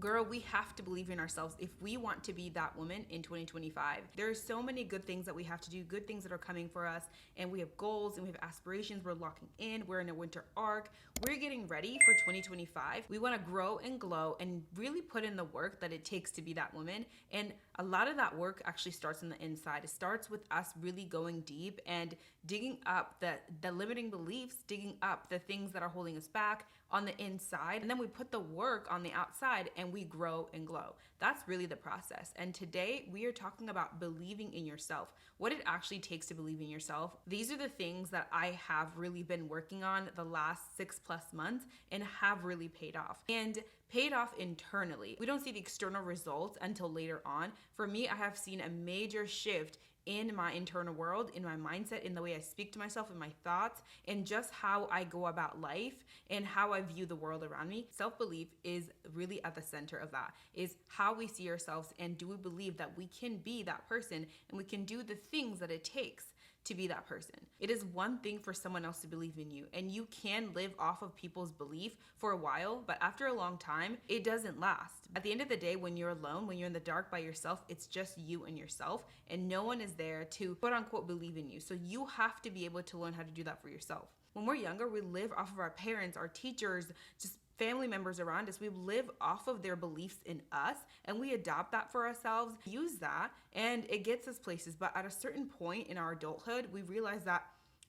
Girl, we have to believe in ourselves if we want to be that woman in 2025. There are so many good things that we have to do, good things that are coming for us, and we have goals and we have aspirations. We're locking in. We're in a winter arc. We're getting ready for 2025. We want to grow and glow and really put in the work that it takes to be that woman. And a lot of that work actually starts on the inside. It starts with us really going deep and digging up the limiting beliefs, digging up the things that are holding us back on the inside. And then we put the work on the outside and we grow and glow. That's really the process. And today we are talking about believing in yourself, what it actually takes to believe in yourself. These are the things that I have really been working on the last 6+ months and have really paid off. And paid off internally. We don't see the external results until later on. For me, I have seen a major shift in my internal world, in my mindset, in the way I speak to myself, in my thoughts, and just how I go about life and how I view the world around me. Self-belief is really at the center of that, is how we see ourselves and do we believe that we can be that person and we can do the things that it takes to be that person. It is one thing for someone else to believe in you, and you can live off of people's belief for a while, but after a long time, it doesn't last. At the end of the day, when you're alone, when you're in the dark by yourself, it's just you and yourself, and no one is there to quote unquote believe in you. So you have to be able to learn how to do that for yourself. When we're younger, we live off of our parents, our teachers, just family members around us. We live off of their beliefs in us and we adopt that for ourselves, use that, and it gets us places. But at a certain point in our adulthood, we realize that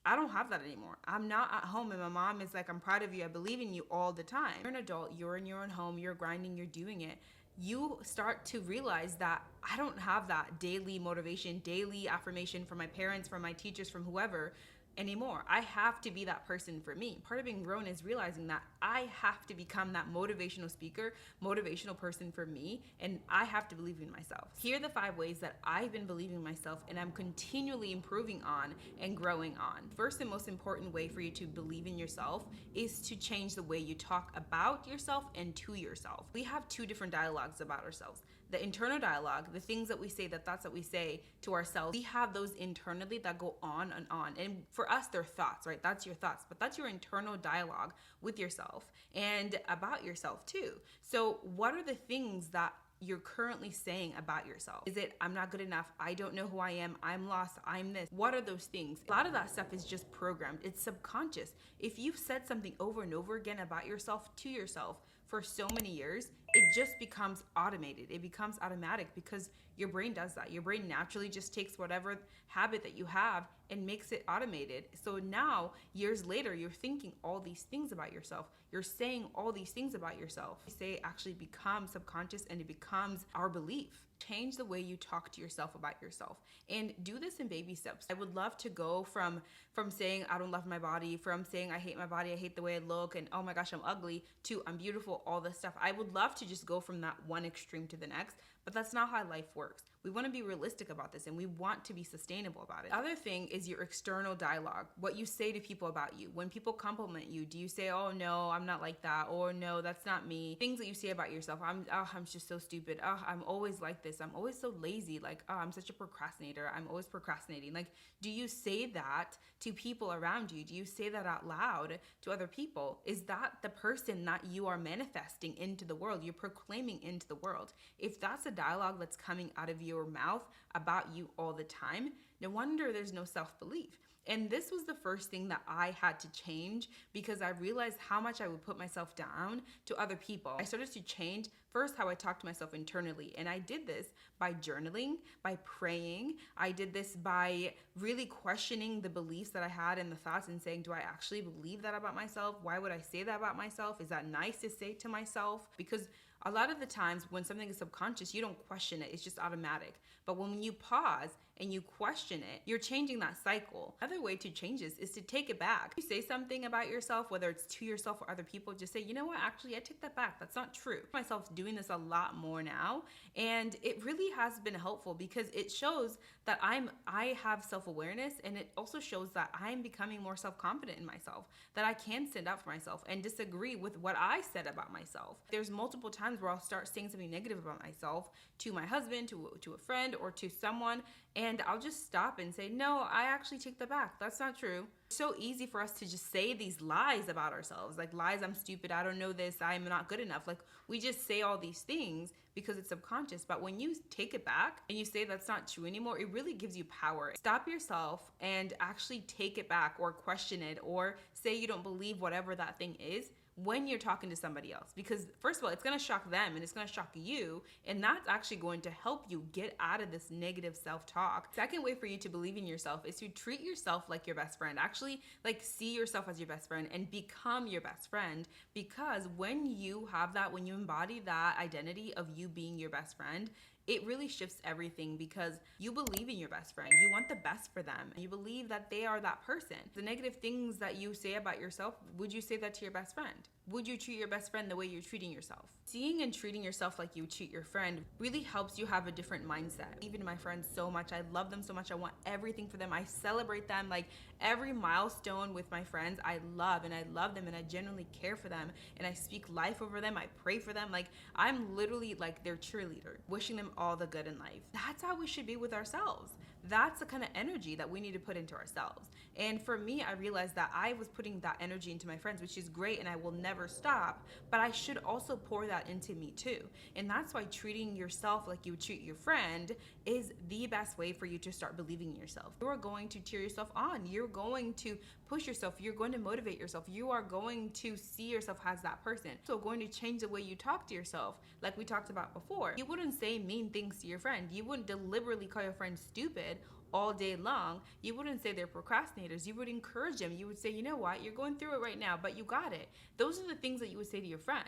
I don't have that anymore. I'm not at home and my mom is like, I'm proud of you, I believe in you all the time. You're an adult, you're in your own home, you're grinding, you're doing it. You start to realize that I don't have that daily motivation, daily affirmation from my parents, from my teachers, from whoever anymore. I have to be that person for me. Part of being grown is realizing that I have to become that motivational speaker, motivational person for me, and I have to believe in myself. Here are the 5 ways that I've been believing in myself and I'm continually improving on and growing on. First and most important way for you to believe in yourself is to change the way you talk about yourself and to yourself. We have 2 different dialogues about ourselves. The internal dialogue, the things that we say, the thoughts that we say to ourselves, we have those internally that go on and on. And for us, they're thoughts, right? That's your thoughts, but that's your internal dialogue with yourself and about yourself too. So what are the things that you're currently saying about yourself? Is it, I'm not good enough, I don't know who I am, I'm lost, I'm this? What are those things? A lot of that stuff is just programmed. It's subconscious. If you've said something over and over again about yourself to yourself for so many years, it just becomes automated. It becomes automatic because your brain does that. Your brain naturally just takes whatever habit that you have and makes it automated. So now, years later, you're thinking all these things about yourself. You're saying all these things about yourself. You say it actually becomes subconscious and it becomes our belief. Change the way you talk to yourself about yourself and do this in baby steps. I would love to go from saying I don't love my body, from saying I hate my body, I hate the way I look, and oh my gosh, I'm ugly, to I'm beautiful, all this stuff. I would love to just go from that one extreme to the next, but that's not how life works. We want to be realistic about this and we want to be sustainable about it. The other thing is your external dialogue, what you say to people about you. When people compliment you, do you say, oh no, I'm not like that, or no, that's not me? Things that you say about yourself, I'm just so stupid, I'm always like this, I'm always so lazy, like I'm such a procrastinator, I'm always procrastinating. Like, do you say that to people around you? Do you say that out loud to other people? Is that the person that you are manifesting into the world, you're proclaiming into the world? If that's a dialogue that's coming out of your mouth about you all the time, no wonder there's no self-belief. And this was the first thing that I had to change because I realized how much I would put myself down to other people. I started to change first how I talk to myself internally. And I did this by journaling, by praying. I did this by really questioning the beliefs that I had and the thoughts and saying, do I actually believe that about myself? Why would I say that about myself? Is that nice to say to myself? Because a lot of the times when something is subconscious, you don't question it. It's just automatic. But when you pause and you question it, you're changing that cycle. Another way to change this is to take it back. You say something about yourself, whether it's to yourself or other people, just say, you know what, actually, I take that back. That's not true. Myself doing this a lot more now. And it really has been helpful because it shows that I have self-awareness, and it also shows that I'm becoming more self-confident in myself, that I can stand up for myself and disagree with what I said about myself. There's multiple times times where I'll start saying something negative about myself to my husband, to a friend, or to someone, and I'll just stop and say, no, I actually take that back. That's not true. It's so easy for us to just say these lies about ourselves, like lies, I'm stupid, I don't know this, I'm not good enough. Like we just say all these things because it's subconscious. But when you take it back and you say that's not true anymore, it really gives you power. Stop yourself and actually take it back, or question it, or say you don't believe whatever that thing is when you're talking to somebody else. Because first of all, it's going to shock them and it's going to shock you, and that's actually going to help you get out of this negative self-talk. Second way for you to believe in yourself is to treat yourself like your best friend. Actually, like, see yourself as your best friend and become your best friend. Because when you have that, when you embody that identity of you being your best friend, it really shifts everything, because you believe in your best friend. You want the best for them. You believe that they are that person. The negative things that you say about yourself, would you say that to your best friend? Would you treat your best friend the way you're treating yourself? Seeing and treating yourself like you treat your friend really helps you have a different mindset. Even my friends so much. I love them so much. I want everything for them. I celebrate them. Like every milestone with my friends, I love them, and I genuinely care for them, and I speak life over them. I pray for them. Like I'm literally like their cheerleader, wishing them all the good in life. That's how we should be with ourselves. That's the kind of energy that we need to put into ourselves. And for me, I realized that I was putting that energy into my friends, which is great, and I will never stop, but I should also pour that into me too. And that's why treating yourself like you would treat your friend is the best way for you to start believing in yourself. You are going to cheer yourself on. You're going to push yourself. You're going to motivate yourself. You are going to see yourself as that person. So going to change the way you talk to yourself, like we talked about before. You wouldn't say mean things to your friend. You wouldn't deliberately call your friend stupid all day long. You wouldn't say they're procrastinators. You would encourage them. You would say, you know what, you're going through it right now, but you got it. Those are the things that you would say to your friend.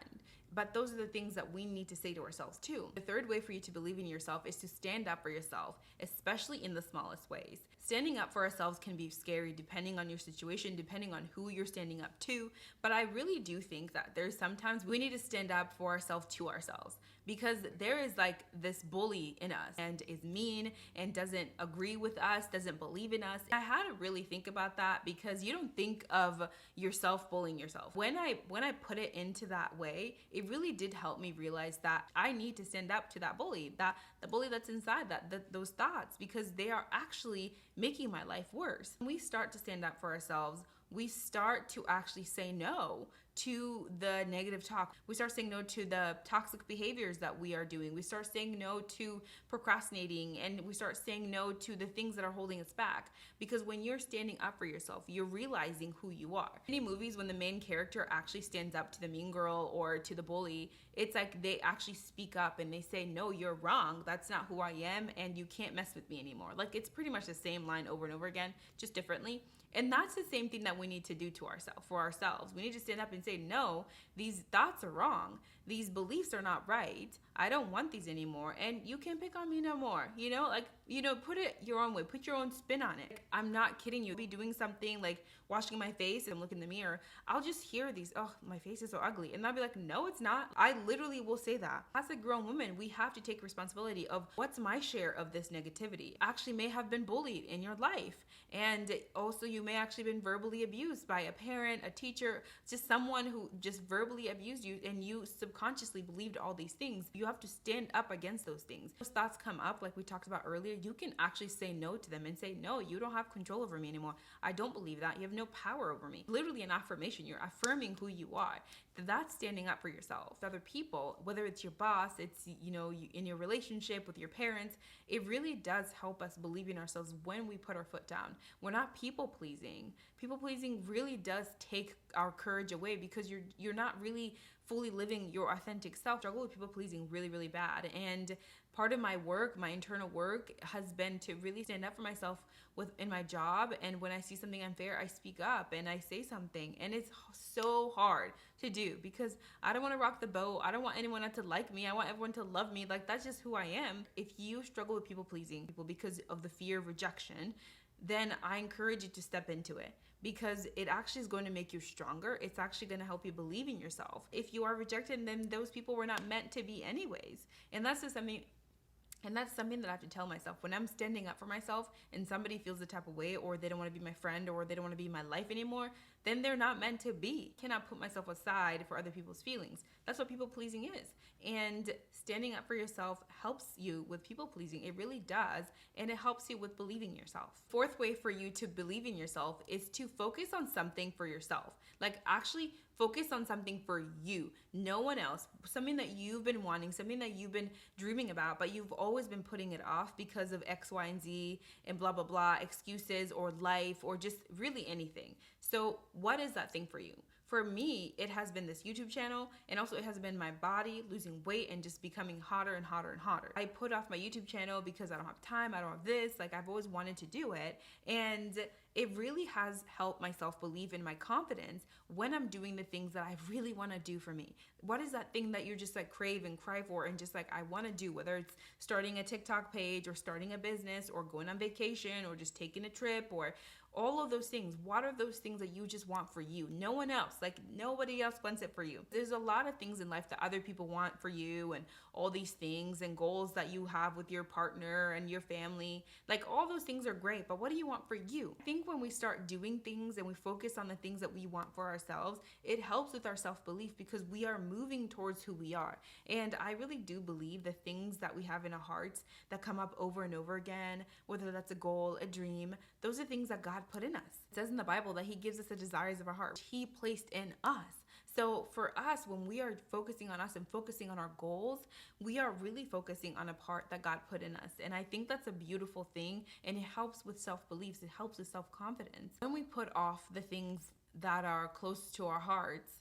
But those are the things that we need to say to ourselves too. The third way for you to believe in yourself is to stand up for yourself, especially in the smallest ways. Standing up for ourselves can be scary depending on your situation, depending on who you're standing up to. But I really do think that there's sometimes we need to stand up for ourselves to ourselves, because there is like this bully in us and is mean and doesn't agree with us, doesn't believe in us. I had to really think about that, because you don't think of yourself bullying yourself. When I put it into that way, it really did help me realize that I need to stand up to that bully, that the bully that's inside, those thoughts, because they are actually making my life worse. When we start to stand up for ourselves, we start to actually say no to the negative talk. We start saying no to the toxic behaviors that we are doing. We start saying no to procrastinating, and we start saying no to the things that are holding us back. Because when you're standing up for yourself, you're realizing who you are. In many movies, when the main character actually stands up to the mean girl or to the bully, it's like they actually speak up and they say, no, you're wrong. That's not who I am, and you can't mess with me anymore. Like, it's pretty much the same line over and over again, just differently. And that's the same thing that we need to do to ourselves, for ourselves. We need to stand up and say, no, these thoughts are wrong. These beliefs are not right. I don't want these anymore. And you can't pick on me no more. Put it your own way. Put your own spin on it. I'm not kidding you. I'll be doing something like washing my face and look in the mirror. I'll just hear these, oh, my face is so ugly. And I'll be like, no, it's not. I literally will say that. As a grown woman, we have to take responsibility of what's my share of this negativity. Actually may have been bullied in your life. And also you may actually been verbally abused by a parent, a teacher, just someone who just verbally abused you, and you subconsciously believed all these things. You have to stand up against those things. Those thoughts come up, like we talked about earlier. You can actually say no to them and say, no, you don't have control over me anymore. I don't believe that. You have no power over me. Literally an affirmation. You're affirming who you are. That's standing up for yourself. Other people, whether it's your boss, it's, in your relationship with your parents, it really does help us believe in ourselves when we put our foot down. We're not people pleasing. People pleasing really does take our courage away, because you're not really fully living your authentic self. I struggle with people pleasing really, really bad. And part of my work, my internal work, has been to really stand up for myself in my job. And when I see something unfair, I speak up and I say something. And it's so hard to do, because I don't want to rock the boat. I don't want anyone not to like me. I want everyone to love me. Like, that's just who I am. If you struggle with people pleasing people because of the fear of rejection, then I encourage you to step into it, because it actually is going to make you stronger. It's actually going to help you believe in yourself. If you are rejected, then those people were not meant to be anyways. And that's just something And that's something that I have to tell myself. When I'm standing up for myself and somebody feels the type of way, or they don't want to be my friend, or they don't want to be in my life anymore, then they're not meant to be. I cannot put myself aside for other people's feelings. That's what people pleasing is. And standing up for yourself helps you with people pleasing. It really does. And it helps you with believing yourself. Fourth way for you to believe in yourself is to focus on something for yourself. Like, actually focus on something for you, no one else. Something that you've been wanting, something that you've been dreaming about, but you've always been putting it off because of X, Y, and Z and blah, blah, blah, excuses or life or just really anything. So what is that thing for you? For me, it has been this YouTube channel, and also it has been my body losing weight and just becoming hotter and hotter and hotter. I put off my YouTube channel because I don't have time, I don't have this, like I've always wanted to do it, and it really has helped my self-belief and my confidence when I'm doing the things that I really want to do for me. What is that thing that you're just like crave and cry for and just like I want to do, whether it's starting a TikTok page or starting a business or going on vacation or just taking a trip or all of those things. What are those things that you just want for you? No one else, like nobody else wants it for you. There's a lot of things in life that other people want for you, and all these things and goals that you have with your partner and your family. Like all those things are great, but what do you want for you? I think when we start doing things and we focus on the things that we want for ourselves, it helps with our self-belief because we are moving towards who we are. And I really do believe the things that we have in our hearts that come up over and over again, whether that's a goal, a dream, those are things that God put in us. It says in the Bible that He gives us the desires of our heart. He placed in us. So for us, when we are focusing on us and focusing on our goals, we are really focusing on a part that God put in us. And I think that's a beautiful thing, and it helps with self-beliefs. It helps with self-confidence. When we put off the things that are close to our hearts,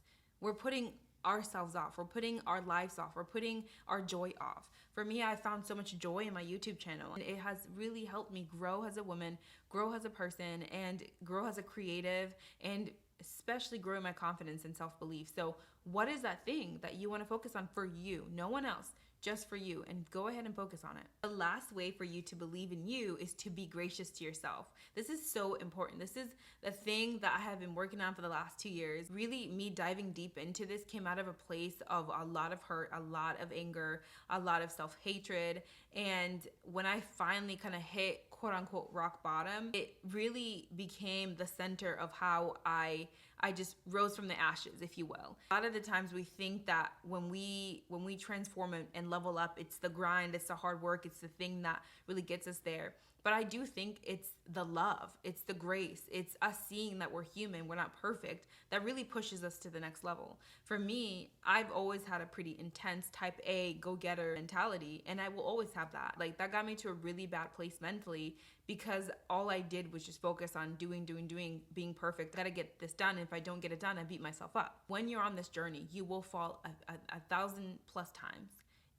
we're putting ourselves off. We're putting our lives off. We're putting our joy off. For me, I found so much joy in my YouTube channel, and it has really helped me grow as a woman, grow as a person, and grow as a creative, and especially grow my confidence and self-belief. So what is that thing that you want to focus on for you? No one else, just for you, and go ahead and focus on it. The last way for you to believe in you is to be gracious to yourself. This is so important. This is the thing that I have been working on for the last 2 years. Really, me diving deep into this came out of a place of a lot of hurt, a lot of anger, a lot of self-hatred. And when I finally kind of hit quote unquote rock bottom, it really became the center of how I just rose from the ashes, if you will. A lot of the times we think that when we transform and level up, it's the grind, it's the hard work, it's the thing that really gets us there. But I do think it's the love, it's the grace, it's us seeing that we're human, we're not perfect, that really pushes us to the next level. For me, I've always had a pretty intense type A go-getter mentality, and I will always have that. Like that got me to a really bad place mentally because all I did was just focus on doing, being perfect. I gotta get this done. If I don't get it done, I beat myself up. When you're on this journey, you will fall a thousand plus times.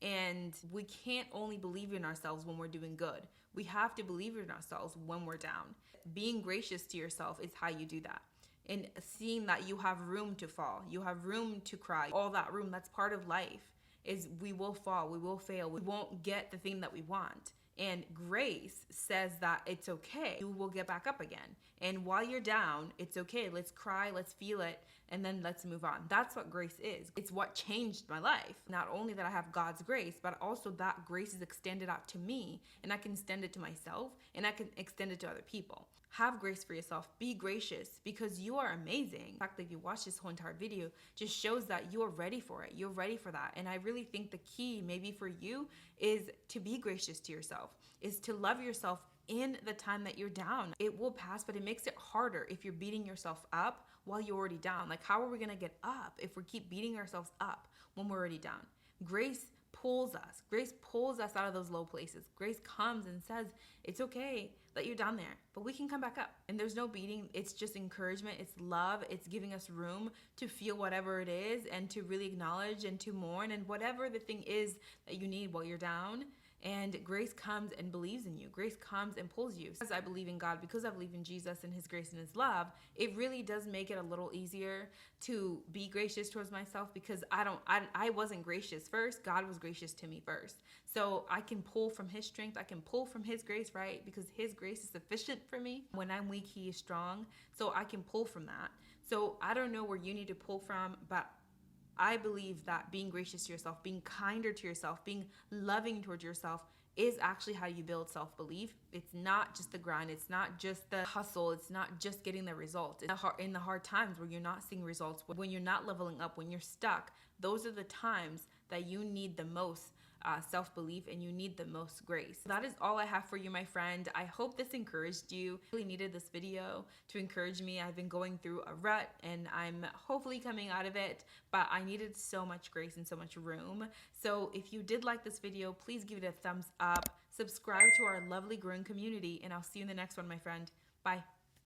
And we can't only believe in ourselves when we're doing good. We have to believe in ourselves when we're down. Being gracious to yourself is how you do that. And seeing that you have room to fall, you have room to cry, all that room, that's part of life. Is we will fall, we will fail, we won't get the thing that we want. And grace says that it's okay. You will get back up again. And while you're down, it's okay. Let's cry, let's feel it, and then let's move on. That's what grace is. It's what changed my life. Not only that I have God's grace, but also that grace is extended out to me, and I can extend it to myself, and I can extend it to other people. Have grace for yourself. Be gracious because you are amazing. In fact, if you watch this whole entire video, just shows that you are ready for it. You're ready for that. And I really think the key maybe for you is to be gracious to yourself, is to love yourself in the time that you're down. It will pass, but it makes it harder if you're beating yourself up while you're already down. Like, how are we gonna get up if we keep beating ourselves up when we're already down? Grace pulls us. Grace pulls us out of those low places. Grace comes and says, it's okay that you're down there, but we can come back up. And there's no beating. It's just encouragement. It's love. It's giving us room to feel whatever it is and to really acknowledge and to mourn and whatever the thing is that you need while you're down. And grace comes and believes in you. Grace comes and pulls you. Because I believe in God, because I believe in Jesus and His grace and His love, it really does make it a little easier to be gracious towards myself because I wasn't gracious first. God was gracious to me first. So I can pull from His strength. I can pull from His grace, right? Because His grace is sufficient for me. When I'm weak, He is strong. So I can pull from that. So I don't know where you need to pull from, but I believe that being gracious to yourself, being kinder to yourself, being loving towards yourself is actually how you build self-belief. It's not just the grind, it's not just the hustle, it's not just getting the results. In the hard times where you're not seeing results, when you're not leveling up, when you're stuck, those are the times that you need the most self-belief and you need the most grace. That is all I have for you, my friend. I hope this encouraged you. I really needed this video to encourage me. I've been going through a rut and I'm hopefully coming out of it, but I needed so much grace and so much room. So if you did like this video, please give it a thumbs up, subscribe to our lovely growing community, and I'll see you in the next one, my friend. Bye.